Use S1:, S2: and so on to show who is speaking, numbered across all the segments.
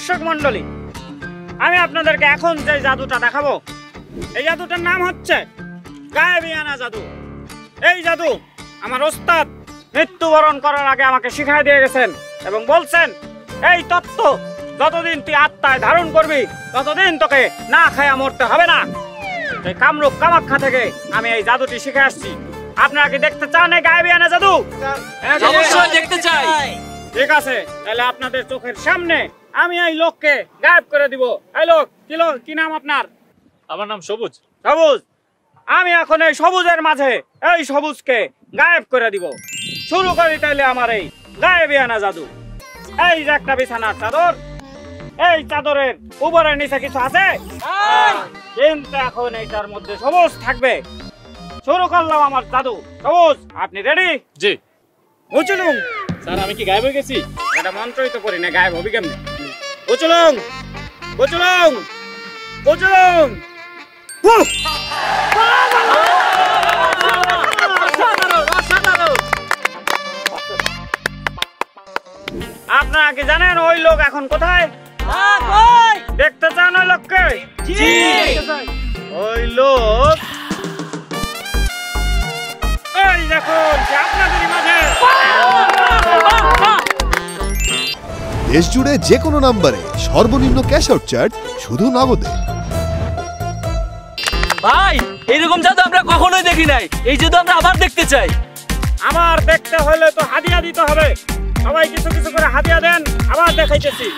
S1: দর্শক মণ্ডলী, আমি আপনাদেরকে এখন যে জাদুটা দেখাবো, এই জাদুটার নাম হচ্ছে গায়েবিয়ানা জাদু। এই জাদু আমার ওস্তাদ মৃত্যুবরণ করার আগে আমাকে শিখাই দিয়ে গেছেন এবং বলছেন, এই তত্ত্ব যতদিন তুই আত্মায় ধারণ করবি ততদিন তোকে না খায়া মরতে হবে না। এই কামরূপ কামাখ্যা থেকে আমি এই জাদুটি শিখে আসছি। আপনারা কি দেখতে চান এই গায়েবিয়ানা জাদু?
S2: অবশ্যই দেখতে চাই।
S1: ঠিক আছে, তাহলে আপনাদের চোখের সামনে আমি এই লোককে গায়েব করে দিব। এই লোক, কি নাম আপনার?
S2: আমার নাম সবুজ।
S1: সবুজ, আমি এখন এই সবুজের মাঝে এই সবুজকে গায়েব করে দিব। শুরু করি তাহলে আমার এই গায়েবিয়ানা জাদু। এই যে একটা বিছানার চাদর, এই চাদরের উপরে নিচে কিছু আছে, কিন্তু এখন এইটার মধ্যে সবুজ থাকবে। শুরু করলাম আমার জাদু। সবুজ, আপনি রেডি?
S2: জি।
S1: উচলুং।
S2: স্যার, আমি কি গায়েব হয়ে গেছি?
S1: এটা মন্ত্রই তো করি না, গায়েব হবি কেমনে? উচলুং, উচলুং, উচলুং। আপনারা কি জানেন ওই লোক এখন কোথায়? দেখতে চান ওই লোককে? ওই লোক এই দেখুন, আপনাদের মাঝে।
S3: দেশ জুড়ে যে কোনো নম্বরে সর্বনিম্ন ক্যাশ আউট চার্জ শুধু নগদে।
S2: ভাই, এরকম জাদু আমরা কখনোই দেখি নাই। এই জাদু আমরা আবার দেখতে চাই।
S1: আমার দেখতে হলে তো হাদিয়া দিতে হবে। সবাই কিছু কিছু করে হাদিয়া দেন, আবার দেখাইতেছি।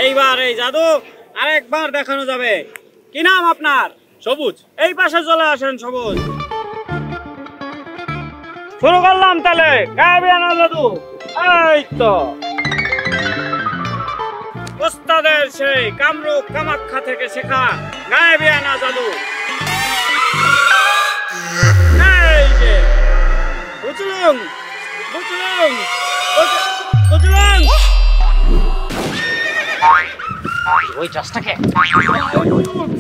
S1: এইবার এই জাদু আরেকবার দেখানো যাবে। কি নাম আপনার?
S2: সবুজ।
S1: এই পাশে চলে আসেন সবুজ। শুরু করলাম তাহলে গায়েবিয়ানা জাদু। এই তো ওস্তাদের সেই কামরূপ কামাখ্যা থেকে শেখা গায়েবিয়ানা জাদু। এই যে বুঝলুম, বুঝলুম, বুঝলুম। ওই চাষটাকে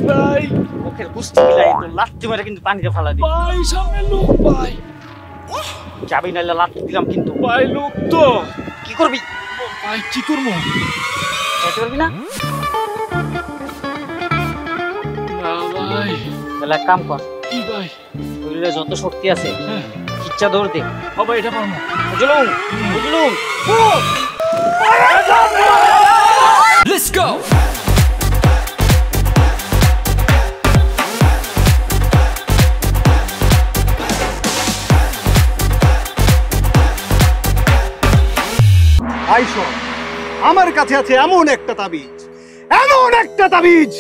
S1: ভাই মুখের গুষ্টি গিলাই তো লাত্তি মেরে কিন্তু পানিতে ফালা দি।
S2: ভাই, সামনে লোক ভাই।
S1: যাবি নাইলে লাত্তি দিলাম কিন্তু।
S2: ভাই, লোক তো।
S1: কি করবি?
S2: ভাই, কি করবো?
S1: যেতে পারবি না?
S2: না ভাই।
S1: তাহলে এক কাম কর।
S2: কি ভাই?
S1: শরীরে যত শক্তি আছে ইচ্ছা দৌড় দে।
S2: বাবা, এটা পারবো।
S1: বুঝলুম, বুঝলুম।
S2: Let's go.
S4: আইসো, আমার কাছে আছে এমন একটা তাবিজ,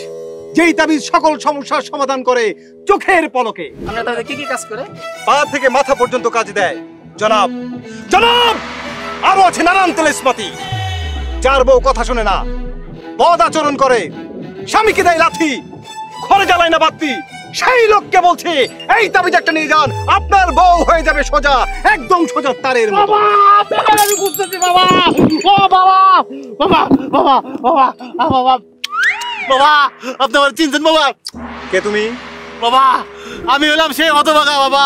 S4: যেই তাবিজ সকল সমস্যার সমাধান করে চোখের পলকে।
S2: আমরা তাহলে কি কি কাজ করে?
S4: পা থেকে মাথা পর্যন্ত কাজ দেয়। জনাব, জনাব, আরো আছে নানান তেলেসমাতি। যার বউ কথা শুনে না, বদ আচরণ করে, স্বামীকে দেয় লাথি, ঘরে জ্বালায় না বাতি, সেই লোককে বলছে এই তাবিজ একটা নিয়ে যান, আপনার বউ হয়ে যাবে সোজা, একদম সোজা তারের মতো।
S1: আমি বুঝতেছি বাবা। ও বাবা, বাবা, বাবা, বাবা, বাবা, বাবা, আপনি আমার চিনছেন বাবা?
S4: কে তুমি?
S1: বাবা, আমি হলাম সেই হতভাগা বাবা।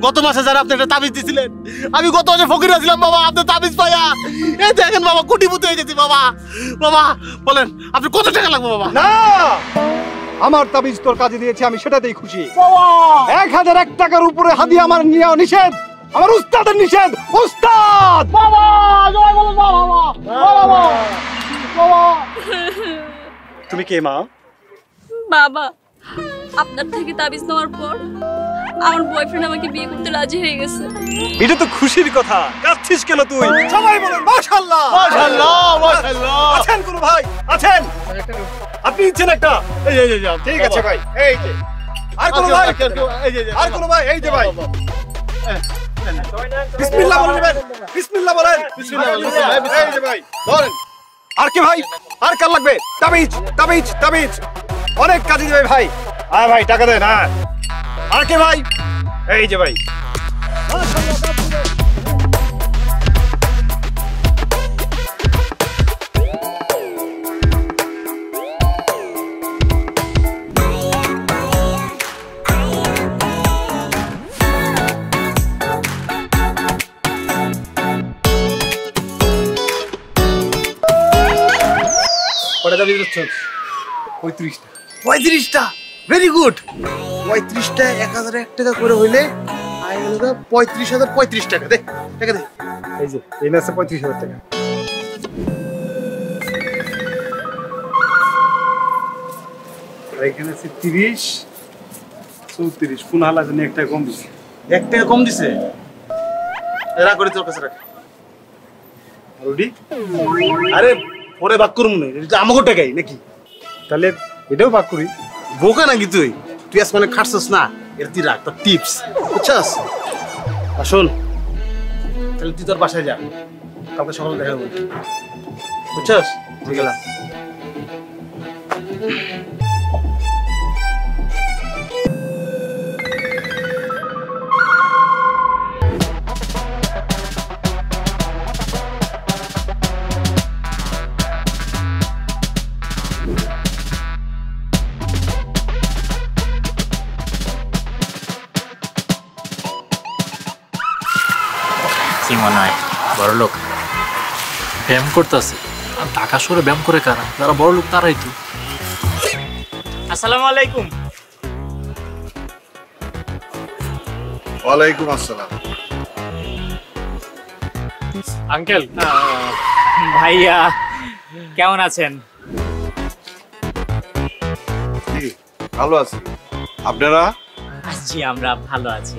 S1: গত মাসে যারা আপনি একটা তাবিজ দিছিলেন, আমি গত মাসে ফকির ছিলাম বাবা। আপনি তাবিজ পাইয়া এই দেখেন বাবা, কোটিপতি হয়ে গেছি বাবা। বাবা বলেন, আপনি কত টাকা লাগবে বাবা?
S4: না, আমার তাবিজ তোর কাজে দিয়েছে, আমি সেটাতেই খুশি। 1001 টাকার উপরে হাদিয়া আমার নেওয়া নিষেধ, আমার উস্তাদের নিষেধ। উস্তাদ
S1: বাবা, জয় বলো বাবা, বাবা, বাবা।
S4: তুমি কে মা?
S5: বাবা, আপনার থেকে তাবিজ নেওয়ার পর আমার বয়ফ্রেন্ড আমাকে বিয়ে করতে রাজি হয়ে গেছে।
S4: এটা তো খুশির কথা, কাঁদছিস কেন তুই? সবাই বলুন মাশাআল্লাহ,
S1: মাশাআল্লাহ, মাশাআল্লাহ।
S4: আছেন কোন ভাই? আছেন? আপনি ইচ্ছেন একটা? এই এই ঠিক আছে ভাই, এই যে। আর কোন ভাই? আর কোন ভাই? এই যে ভাই। বিসমিল্লাহ বলেন ভাই, বিসমিল্লাহ বলেন, বিসমিল্লাহ বলেন। এই যে ভাই, ধরেন। আর কি ভাই? আর কার লাগবে? তাবিজ, তাবিজ, তাবিজ। অনেক কাজে দিবে ভাই। আয় ভাই টাকা দেন। হ্যাঁ আর কে ভাই? এই যে ভাই। কটা দাবি দিচ্ছ?
S6: 35টা। 35টা, ভেরি গুড। 35টা 1001 টাকা করে হইলে আয় হলো 35,035 টাকা। দে টাকা দে।
S4: এই যে এই ম্যাচে 35,000 টাকা। আর এখানে আছে 30, 34। কোন হালা জানি একটা কম দিছে।
S6: 1 টাকা কম দিছে। এরা করে তোর কাছে রাখ।
S4: রুডি
S6: আরে পরে ভাগ করুম না, এটা আমাগো টাকাই নাকি?
S4: তাহলে এটাও ভাগ করি।
S6: বোকা নাকি তুই? তুই আজ মানে খাটছস না, এর তুই রাখ, তোর টিপস বুঝছস? আর শোন, তাহলে তুই তোর বাসায় যা, কালকে সকালে দেখা হবে, বুঝছস? ঠিক আছে।
S2: মনে হয় বড় লোক ব্যায়াম করতেছে। আর ঢাকা শহরে ব্যায়াম করে কারা? যারা বড় লোক তারাই তো।
S1: আসসালামু আলাইকুম।
S3: ওয়ালাইকুম আসসালাম।
S2: আঙ্কেল
S1: ভাইয়া কেমন আছেন?
S3: জি ভালো আছি, আপনারা?
S1: জি আমরা ভালো আছি।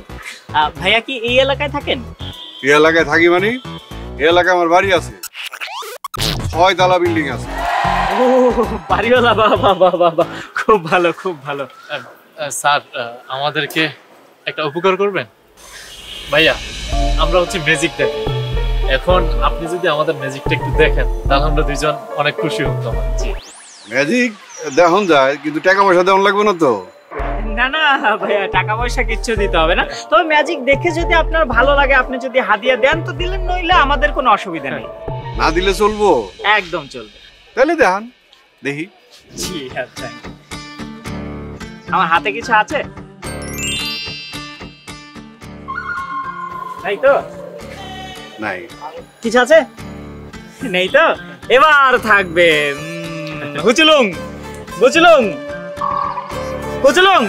S1: ভাইয়া কি এই এলাকায় থাকেন?
S3: এই এলাকায় থাকি মানে এই এলাকায় আমার বাড়ি আছে, 6 তলা বিল্ডিং আছে।
S1: ও বাড়িওয়ালা, বাবা বাবা, খুব ভালো খুব ভালো।
S2: স্যার আমাদেরকে একটা উপকার করবেন? ভাইয়া আমরা হচ্ছে ম্যাজিক দেখি, এখন আপনি যদি আমাদের ম্যাজিকটা একটু দেখেন তাহলে আমরা দুইজন অনেক খুশি হতাম। জি
S3: ম্যাজিক দেখন যায়, কিন্তু টাকা পয়সা দেওয়া লাগবে না তো?
S1: না না ভাইয়া, টাকা পয়সা কিচ্ছু দিতে হবে না। তবে ম্যাজিক দেখে যদি আপনার ভালো লাগে, আপনি যদি হাদিয়া দেন তো দিলেন, নইলে আমাদের কোনো অসুবিধা নেই।
S3: না দিলে চলবো?
S1: একদম চলবে।
S3: তাহলে দেখান দেখি।
S1: জি আচ্ছা, আমার হাতে কিছু আছে? নাই তো?
S3: নাই।
S1: কিছু আছে? নেই তো? এবার থাকবে। হুচুলুং বুচুলুং বুচুলুং।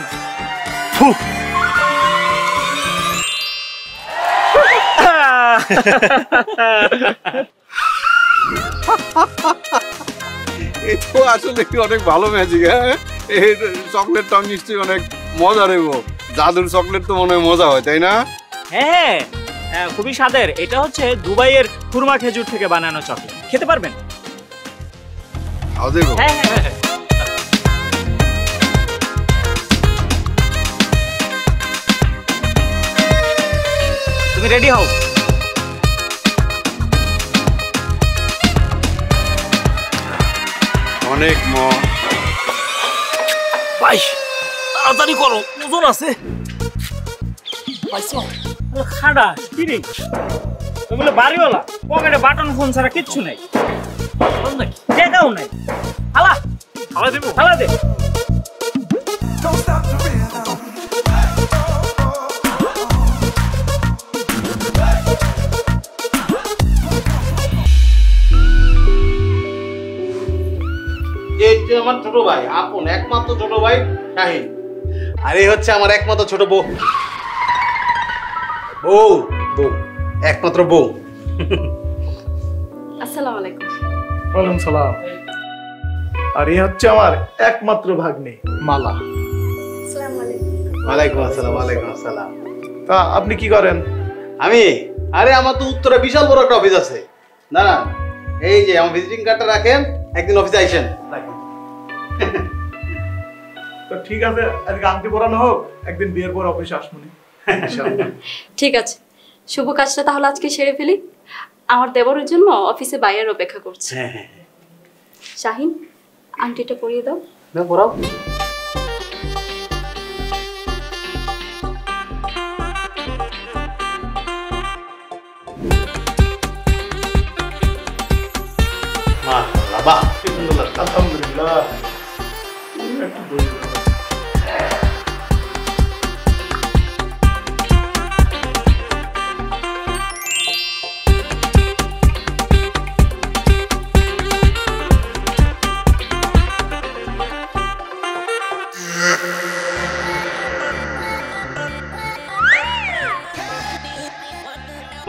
S3: এই তো আসলে অনেক ভালো ম্যাজিক। হ্যাঁ, এই চকলেটটাও নিশ্চয়ই অনেক মজা রেবো। জাদুর চকলেট তো মনে হয় মজা হয়, তাই না?
S1: হ্যাঁ খুবই স্বাদের। এটা হচ্ছে দুবাইয়ের খুরমা খেজুর থেকে বানানো চকলেট। খেতে পারবেন?
S3: খাও দেখো।
S1: হ্যাঁ হ্যাঁ। তুমি রেডি হও।
S3: অনেক
S2: ভাই তাড়াতাড়ি করো, ওজন আছে।
S1: খাড়া কি রে? তুমি বাড়িওয়ালা, পকেটে বাটন ফোন ছাড়া কিচ্ছু নাই, টাকাও নাই। হালা
S2: খাওয়া দেবো?
S1: হালা দে।
S6: এই যে আমার ছোট ভাই, আপন একমাত্র ছোট ভাই শাহিন, আর এই হচ্ছে আমার একমাত্র ছোট বউ। বউ বউ একমাত্র বউ।
S5: আসসালামু আলাইকুম।
S7: ওয়ালাইকুম সালাম। আর এই হচ্ছে আমার একমাত্র ভাগ্নে মালা।
S5: আসসালামু আলাইকুম।
S6: ওয়ালাইকুম আসসালাম। ওয়ালাইকুম আসসালাম।
S7: তা আপনি কি করেন?
S6: আমি আরে আমার তো উত্তরে বিশাল বড় একটা অফিস আছে। না না, এই যে আমার ভিজিটিং কার্ডটা রাখেন, একদিন অফিসে আইসেন।
S7: তো ঠিক আছে, আজকে আংটি পরানো হোক, একদিন বিয়ের পর অফিসে আসবনি ইনশাআল্লাহ।
S5: ঠিক আছে, শুভ কাজটা তাহলে আজকে সেরে ফেলি। আমার দেবরের জন্য অফিসে বাইরের অপেক্ষা করছে। শাহিন, আংটিটা পরিয়ে দাও।
S6: না পরাও। বাহ কি সুন্দর লাগছে আলহামদুলিল্লাহ
S7: একটু বসে দাও।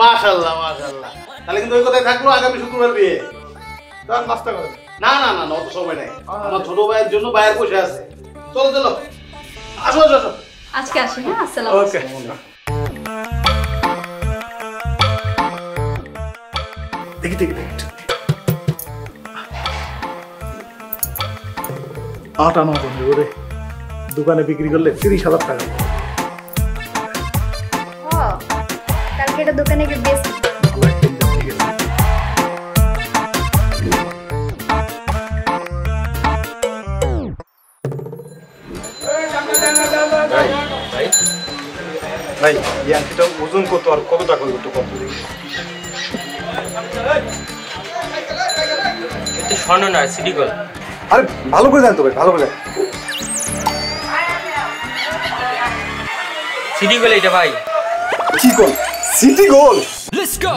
S6: মাশাআল্লাহ মাশাআল্লাহ তাহলে কিন্তু ওই কথাই থাকলো আগামী শুক্রবার বিয়ে
S7: তার নাস্তা করেন।
S6: না না না না, অত সময় নাই আমার ছোট ভাইয়ের জন্য বাইরে বসে আছে চলো চলো আসো আসো আসো
S5: আজকে আসি, হ্যাঁ, আসসালামু
S7: ওকে দেখি দেখি দেখি আটা না বন্ধু রে, দোকানে বিক্রি করলে 30,000 টাকা।
S8: কালকে এটা দোকানে গিয়ে বেশি
S7: আল্লাহ কিনতে ঠিক আছে।
S4: ভাই এই আংটিটা ওজন কত আর কত টাকা হইব একটু কত দেখি
S9: এটা স্বর্ণ না সিটি গোল্ড।
S4: আরে ভালো করে জানতো ভাই ভালো করে জান
S9: সিটি গোল্ড এটা ভাই।
S4: কি গোল সিটি গোল
S9: লেটস গো।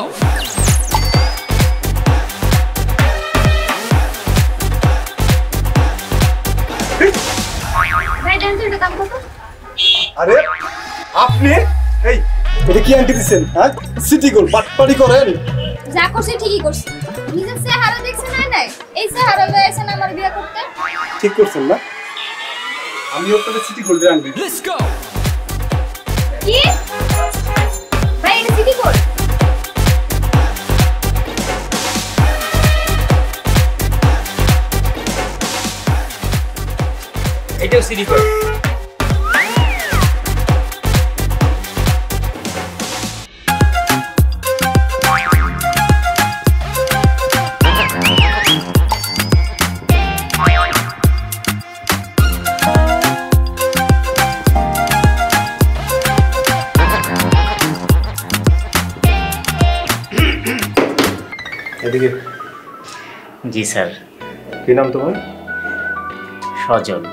S8: ভাই জানেন তো এটা দাম কত?
S4: আরে আপনি এই এটা কি আংটি দিছেন হ্যাঁ সিটি গোল বাটপাড়ি করেন
S8: যা করছি ঠিকই করছি। নিজের চেহারা দেখছেন নাই এই চেহারা লয়ে আছেন আমার বিয়ে করতে।
S4: ঠিক করছেন না আমি আপনাদের সিটি গোল্ডের আংটি
S9: লেটস গো।
S8: কি ভাই এটা সিটি গোল্ড?
S9: এটাও সিটি গোল্ড।
S4: এদিকে
S10: জি স্যার।
S4: কি নাম তোমার?
S10: সজল।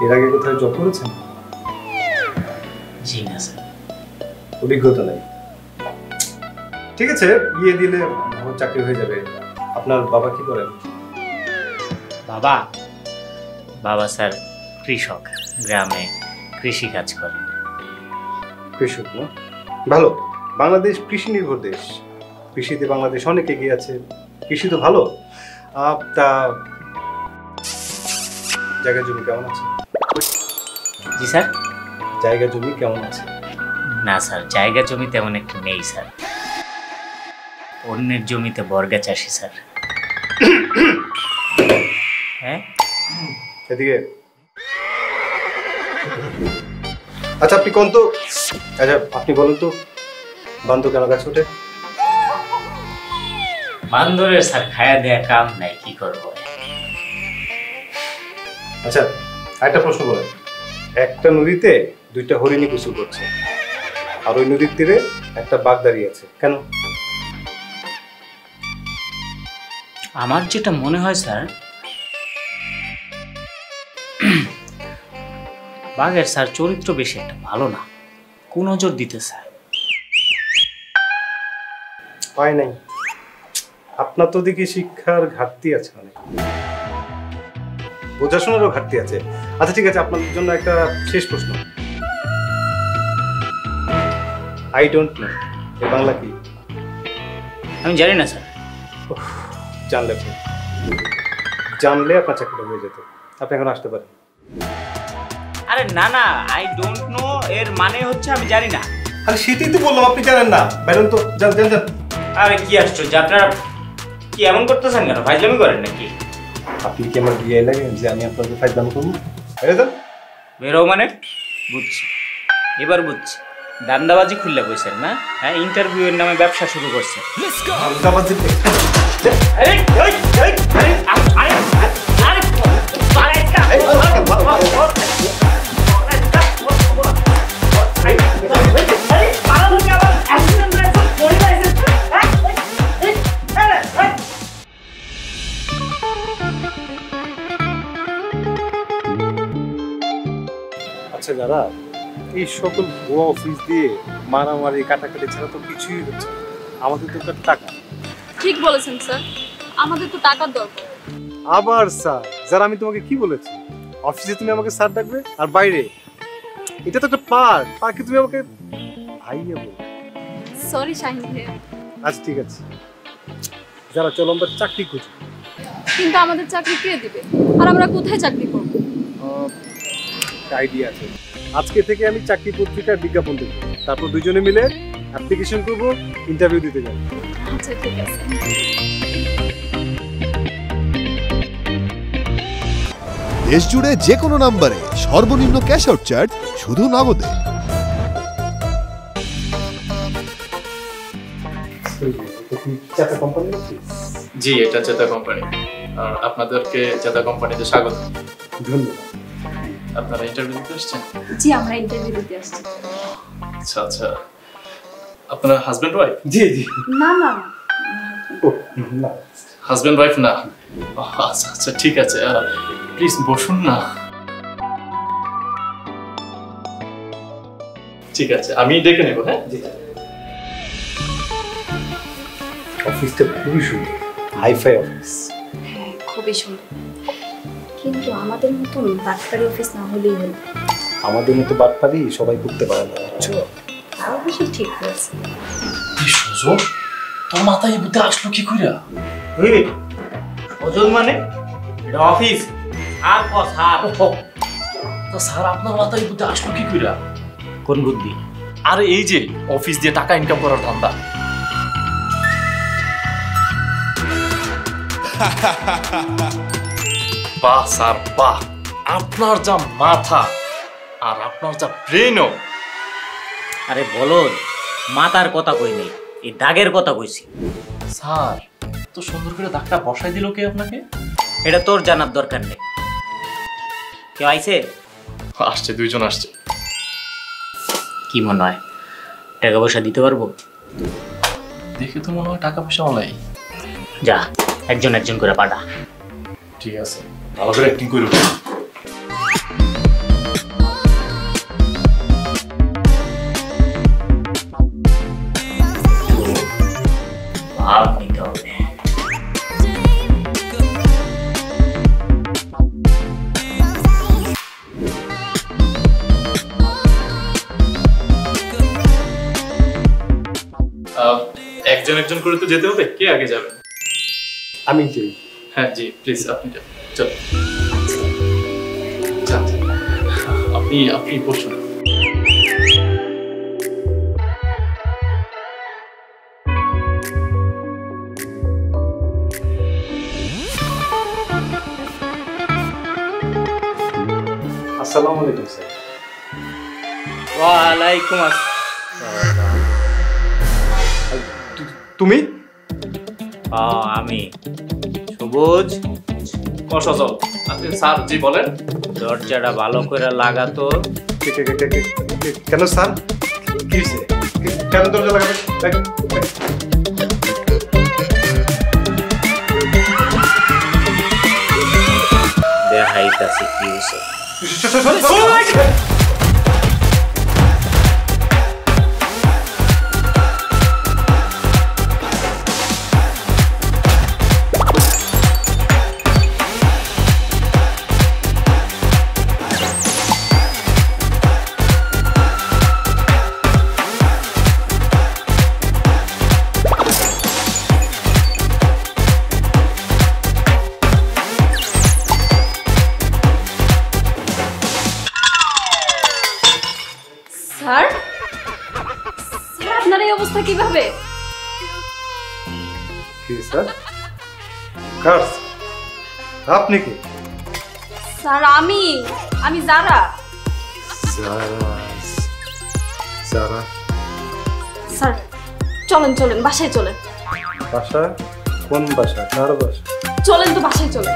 S4: এর আগে কোথায় জব করেছেন?
S10: জি না স্যার।
S4: অভিজ্ঞতা নাই। ঠিক আছে বিয়ে দিলে ভালো চাকরি হয়ে যাবে। আপনার বাবা কি করেন?
S10: বাবা বাবা স্যার কৃষক, গ্রামে কৃষি কাজ করেন।
S4: কৃষক না ভালো। বাংলাদেশ কৃষি নির্ভর দেশ, কৃষিতে বাংলাদেশ অনেক এগিয়ে আছে। কৃষি তো ভালো। তা জায়গা জমি কেমন আছে?
S10: জি স্যার।
S4: জায়গা জমি কেমন আছে?
S10: না স্যার, জায়গা জমি তেমন একটু নেই স্যার। অন্যের জমিতে বর্গা চাষি স্যার। হ্যাঁ
S4: এদিকে আচ্ছা আপনি কোন তো আচ্ছা আপনি বলুন তো বান্ধব কেন গাছ ওঠে?
S10: বান্দরের স্যার খায়া দেয়া কাম নাই, কি করবো।
S4: আচ্ছা একটা প্রশ্ন বলেন, একটা নদীতে দুইটা হরিণী গোসল করছে আর ওই নদীর তীরে একটা বাঘ দাঁড়িয়ে আছে, কেন?
S10: আমার যেটা মনে হয় স্যার, বাঘের স্যার চরিত্র বেশি একটা ভালো না, কুনজর দিতে স্যার।
S4: হয় নাই। আপনার তো দেখি শিক্ষার ঘাটতি আছে, অনেক বোঝাশোনারও ঘাটতি আছে। আচ্ছা ঠিক আছে, আপনাদের জন্য একটা শেষ প্রশ্ন। আই ডোন্ট নো এর বাংলা কি?
S10: আমি জানি না স্যার।
S4: জানলে আপনি জানলে আপনার চাকরিটা হয়ে যেত। আপনি এখন আসতে পারেন।
S10: আরে না না, আই ডোন্ট নো এর মানে হচ্ছে আমি জানি না।
S4: আরে সেটাই তো বললাম, আপনি জানেন না। বেরোন তো, যান যান যান।
S10: আরে কি আশ্চর্য, আপনারা কি এমন করতেছেন কেন? ফাইজলামি করেন নাকি?
S4: আপনি কি আমার বিয়ে লাগে যে আমি আপনাকে ফাইজলামি করবো? বেরো যান।
S10: বেরো মানে? বুঝছি, এবার বুঝছি। দান্দাবাজি খুললে বসেন না? হ্যাঁ, ইন্টারভিউ এর নামে ব্যবসা শুরু করছে।
S4: দান্দাবাজি
S10: আরে আরে আরে আরে
S4: আচ্ছা যারা এই সকল ভুয়া অফিস দিয়ে মারামারি কাটাকাটি ছাড়া তো কিছুই হচ্ছে না। আমাদের দরকার টাকা।
S5: ঠিক বলেছেন স্যার, আমাদের তো টাকার দরকার।
S4: আবার স্যার, যারা আমি তোমাকে কি বলেছি, অফিসে তুমি আমাকে স্যার ডাকবে আর বাইরে এটা তো একটা পার্কে তুমি আমাকে ভাইয়া বলবে।
S5: সরি শাহিন ভাইয়া।
S4: আচ্ছা ঠিক আছে, যারা চলো আমরা চাকরি খুঁজি।
S5: কিন্তু আমাদের চাকরি কে দিবে, আর আমরা কোথায় চাকরি করব?
S4: আইডিয়া আছে, আজকে থেকে আমি চাকরি পত্রিকায় বিজ্ঞাপন দেব, তারপর দুজনে মিলে অ্যাপ্লিকেশন করব, ইন্টারভিউ দিতে যাব।
S5: আচ্ছা ঠিক আছে।
S11: দেশ জুড়ে যে কোনো নম্বরে সর্বনিম্ন ক্যাশ আউট চার্জ শুধু নগদে।
S2: জি, এটা চেতা কোম্পানি। আর আপনাদেরকে চেতা কোম্পানিতে স্বাগত।
S4: ধন্যবাদ।
S2: আপনারা ইন্টারভিউ দিতে আসছেন?
S5: জি, আমরা ইন্টারভিউ দিতে আসছি।
S2: আচ্ছা আচ্ছা, আপনারা হাজবেন্ড ওয়াইফ?
S4: জি জি।
S5: না না
S4: না,
S2: হাজবেন্ড ওয়াইফ না? আচ্ছা আচ্ছা ঠিক আছে, প্লিজ বসুন না। ঠিক আছে, আমি ডেকে নেব। হ্যাঁ
S4: অফিসটা খুবই সুন্দর, হাইফাই অফিস।
S5: হ্যাঁ খুবই সুন্দর, কিন্তু আমাদের মতন ডাক্তারি অফিস না হলেই হলো।
S4: আমাদের মতো বাটপারি সবাই করতে পারে না, বুঝছো?
S5: তাও অবশ্য ঠিক হয়েছে।
S2: সুজন, তোর মাথায় এই বুদ্ধি আসলো কি কইরা?
S10: এই ওজন মানে এটা অফিস আর স্যার।
S2: তো স্যার, আপনার মাথায় এই বুদ্ধি আসলো কি কইরা?
S10: কোন বুদ্ধি?
S2: আরে এই যে অফিস দিয়ে টাকা ইনকাম করার ধান্দা। বাহ স্যার বাহ, আপনার যা মাথা আর আপনার যা ব্রেনও।
S10: আরে বলো, মাথার কথা কই নেই, এই দাগের কথা কইছি।
S2: স্যার, তো সুন্দর করে দাগটা বসাই দিল কে আপনাকে?
S10: এটা তোর জানার দরকার নেই। কেউ আইছে?
S2: আসছে, দুইজন আসছে।
S10: কি মনে হয় টাকা পয়সা দিতে পারবো?
S2: দেখে তো মনে হয় টাকা পয়সা নাই।
S10: যা, একজন একজন করে পাঠা।
S2: ঠিক আছে, ভালো করে অ্যাক্টিং করুন।
S10: ভাব নিতে হবে।
S2: একজন একজন করে তো যেতে হবে, কে আগে যাবে?
S4: আমি যাই।
S2: হ্যাঁ জি, প্লিজ আপনি যান। চলো আপনি আপনি বসুন।
S4: আসসালামু আলাইকুম স্যার।
S10: ওয়ালাইকুম আসসালাম।
S4: তুমি?
S10: আমি সবুজ।
S2: অসজল। আপনি স্যার জি বলেন।
S10: দরজাটা ভালো করে লাগাতো।
S4: কেন স্যার, কি হয়েছে? কেন দরজা লাগাবে?
S10: দেখাইতাছি কি হয়েছে।
S5: স্যার, স্যার আপনার এই অবস্থা কিভাবে?
S4: কি স্যার? কার্স? আপনি কি?
S5: স্যার আমি যারা।
S4: যারা?
S5: স্যার চলেন চলেন, বাসায় চলেন।
S4: বাসা? কোন বাসা? কার বাসা?
S5: চলেন তো বাসায় চলেন।